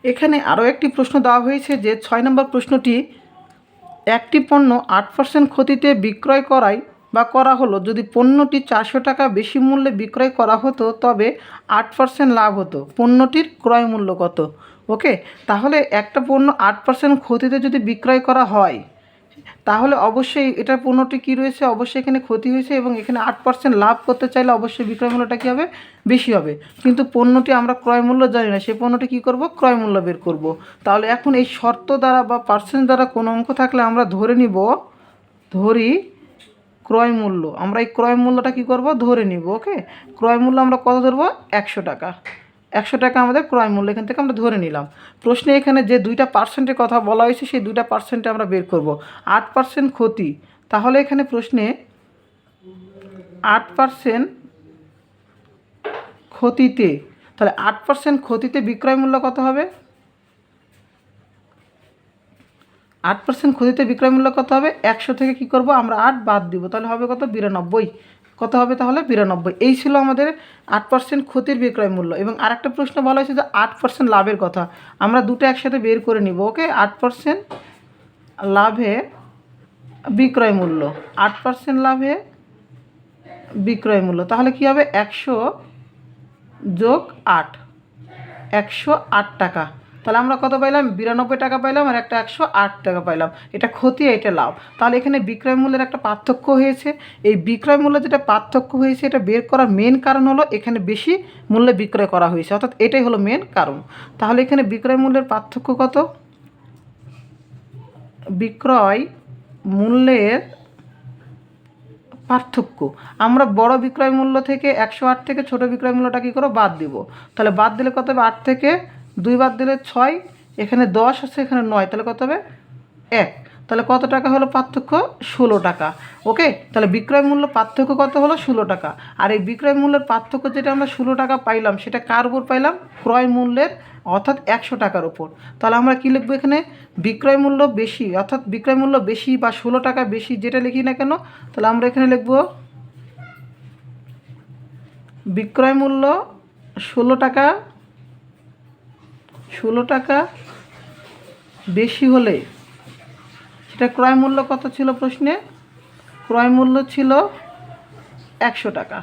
এখানে আরও একটি প্রশ্ন দেওয়া হয়েছে যে 6 নম্বর প্রশ্নটি, একটি পণ্য 8% ক্ষতিতে বিক্রয় করা হলো যদি পণ্যটি 400 টাকা বেশি মূল্যে বিক্রয় করা হতো তবে 8% লাভ হতো, পণ্যটির ক্রয় মূল্য কত? ওকে, তাহলে একটা পণ্য 8% ক্ষতিতে যদি বিক্রয় করা হয় তাহলে অবশ্যই এটার পণ্যটি কী রয়েছে, অবশ্যই এখানে ক্ষতি হয়েছে এবং এখানে 8% লাভ করতে চাইলে অবশ্যই বিক্রয় মূল্যটা কী হবে, বেশি হবে। কিন্তু পণ্যটি আমরা ক্রয় মূল্য জানি না, সেই পণ্যটি কী করব, ক্রয় মূল্য বের করব। তাহলে এখন এই শর্ত দ্বারা বা পার্সেন্ট দ্বারা কোনো অঙ্ক থাকলে আমরা ধরি ক্রয় মূল্য, আমরা এই ক্রয় মূল্যটা কী করব, ধরে নিব। ওকে, ক্রয় মূল্য আমরা কত ধরবো, 100 টাকা। 100 টাকা আমাদের ক্রয় মূল্য, এখান থেকে আমরা ধরে নিলাম। প্রশ্নে এখানে যে 2% কথা বলা হয়েছে সেই 2% আমরা বের করব। 8% ক্ষতি, তাহলে এখানে প্রশ্নে 8% ক্ষতিতে, তাহলে 8% ক্ষতিতে বিক্রয় মূল্য কত হবে, 8% ক্ষতিতে বিক্রয় মূল্য কত হবে, 100 থেকে কী করব আমরা 8 বাদ দিব, তাহলে হবে কত, 92। কত হবে তাহলে, 92। এই ছিল আমাদের 8% ক্ষতির বিক্রয় মূল্য। এবং আরেকটা প্রশ্ন বলা হয়েছে যে 8% লাভের কথা, আমরা দুটো একসাথে বের করে নিব। ওকে, 8% লাভে বিক্রয় মূল্য, 8% লাভে বিক্রয় মূল্য, তাহলে কী হবে, 100 যোগ 8, 108 টাকা। তাহলে আমরা কত পাইলাম, 92 টাকা পাইলাম আর একটা 108 টাকা পাইলাম। এটা ক্ষতি, এটা লাভ। তাহলে এখানে বিক্রয় মূল্যের একটা পার্থক্য হয়েছে। এই বিক্রয় মূল্য যেটা পার্থক্য হয়েছে এটা বের করার মেন কারণ হলো এখানে বেশি মূল্যে বিক্রয় করা হয়েছে, অর্থাৎ এটাই হলো মেন কারণ। তাহলে এখানে বিক্রয় মূল্যের পার্থক্য কত, বিক্রয় মূল্যের পার্থক্য, আমরা বড় বিক্রয় মূল্য থেকে 108 থেকে ছোট বিক্রয় মূল্যটা কী করো, বাদ দিব। তাহলে বাদ দিলে কত হবে, 8 থেকে 2 বাদ দিলে 6, এখানে 10 আছে, এখানে 9, তাহলে কত হবে, 1। তাহলে কত টাকা হলো পার্থক্য, 16 টাকা। ওকে, তাহলে বিক্রয় মূল্য পার্থক্য কত হলো, 16 টাকা। আর এই বিক্রয় মূল্যের পার্থক্য যেটা আমরা 16 টাকা পাইলাম সেটা কার উপর পাইলাম, ক্রয় মূল্যের, অর্থাৎ 100 টাকার উপর। তাহলে আমরা কী লিখবো এখানে, বিক্রয় মূল্য বেশি, অর্থাৎ বিক্রয় মূল্য বেশি বা 16 টাকা বেশি যেটা লিখি না কেন, তাহলে আমরা এখানে লিখবো বিক্রয় মূল্য 16 টাকা বেশি হলে সেটা ক্রয় মূল্য কত ছিল, প্রশ্নে ক্রয় মূল্য ছিল 100 টাকা।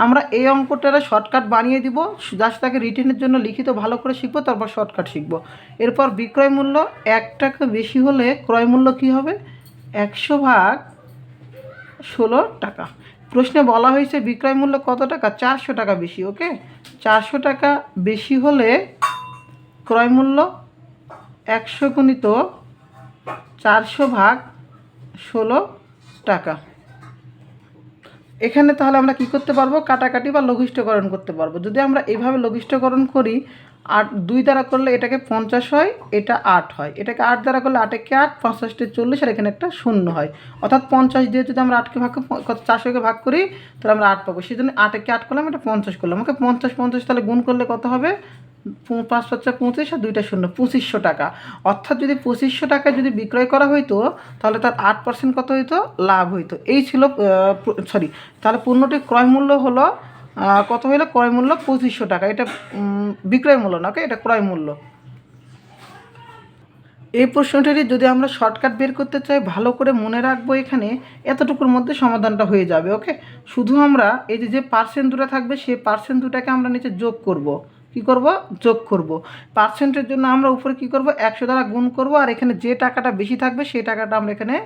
আমরা এই অঙ্কটা শর্টকাট বানিয়ে দিব, জাস্ট তাকে রিটেনের জন্য লিখিত ভালো করে শিখবো, তারপর শর্টকাট শিখবো। এরপর বিক্রয় মূল্য 1 টাকা বেশি হলে ক্রয় মূল্য কী হবে, 100 ভাগ 16 টাকা। প্রশ্নে বলা হয়েছে বিক্রয় মূল্য কত টাকা, 400 টাকা বেশি। ওকে, 400 টাকা বেশি হলে ক্রয় মূল্য 100 গুণিত 400 ভাগ 16 টাকা। এখানে তাহলে আমরা কি করতে পারবো, কাটাকাটি বা লঘিষ্ঠকরণ করতে পারবো। যদি আমরা এইভাবে লঘিষ্ঠকরণ করি, 8 2 দ্বারা করলে এটাকে 50 হয়, এটা 8 হয়, এটাকে 8 দ্বারা করলে 8 একে 8, 5 8 40, আর এখানে একটা 0 হয়। অর্থাৎ 50 দিয়ে যদি আমরা 8কে ভাগ 400কে ভাগ করি তাহলে আমরা 8 পাবো। সেই জন্য 8 একে 8 করলাম, এটা 50 করলাম। ওকে, 50 50 তাহলে গুণ করলে কত হবে, 5 5 25 আর 2টা 0, 2500 টাকা। অর্থাৎ যদি 2500 টাকায় যদি বিক্রয় করা হইতো তাহলে তার 8% কত হইতো, লাভ হইতো। এই ছিল তাহলে পণ্যটির ক্রয় মূল্য হলো কত হইলো, ক্রয় মূল্য 2500 টাকা। এটা বিক্রয় মূল্য না, ওকে, এটা ক্রয় মূল্য। এই প্রশ্নটির যদি আমরা শর্টকাট বের করতে চাই, ভালো করে মনে রাখবো, এখানে এতটুকুর মধ্যে সমাধানটা হয়ে যাবে। ওকে, শুধু আমরা এই যে পার্সেন্ট দুটো থাকবে সেই পার্সেন্ট দুটাকে আমরা নিচে যোগ করব। কি করব, যোগ করব। পার্সেন্টের জন্য আমরা উপরে কি করব, 100 দ্বারা গুণ করব, আর এখানে যে টাকাটা বেশি থাকবে সেই টাকাটা আমরা এখানে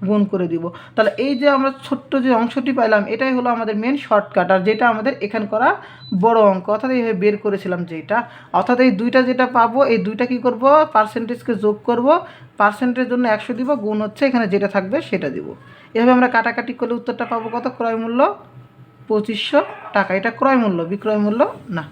গুণ করে দিব। তাহলে এই যে আমরা ছোট্ট যে অংশটি পাইলাম এটাই হলো আমাদের মেন শর্টকাট, আর যেটা আমাদের এখানে করা বড় অঙ্ক, অর্থাৎ এইভাবে বের করেছিলাম যেটা। অর্থাৎ এই দুইটা যেটা পাবো এই দুইটা কি করব, পার্সেন্টেজকে যোগ করব, পার্সেন্টের জন্য 100 দিব, গুণ হচ্ছে এখানে যেটা থাকবে সেটা দিব। এভাবে আমরা কাটাকাটি করলে উত্তরটা পাবো কত, ক্রয় মূল্য 2500 টাকা। এটা ক্রয় মূল্য, বিক্রয় মূল্য না।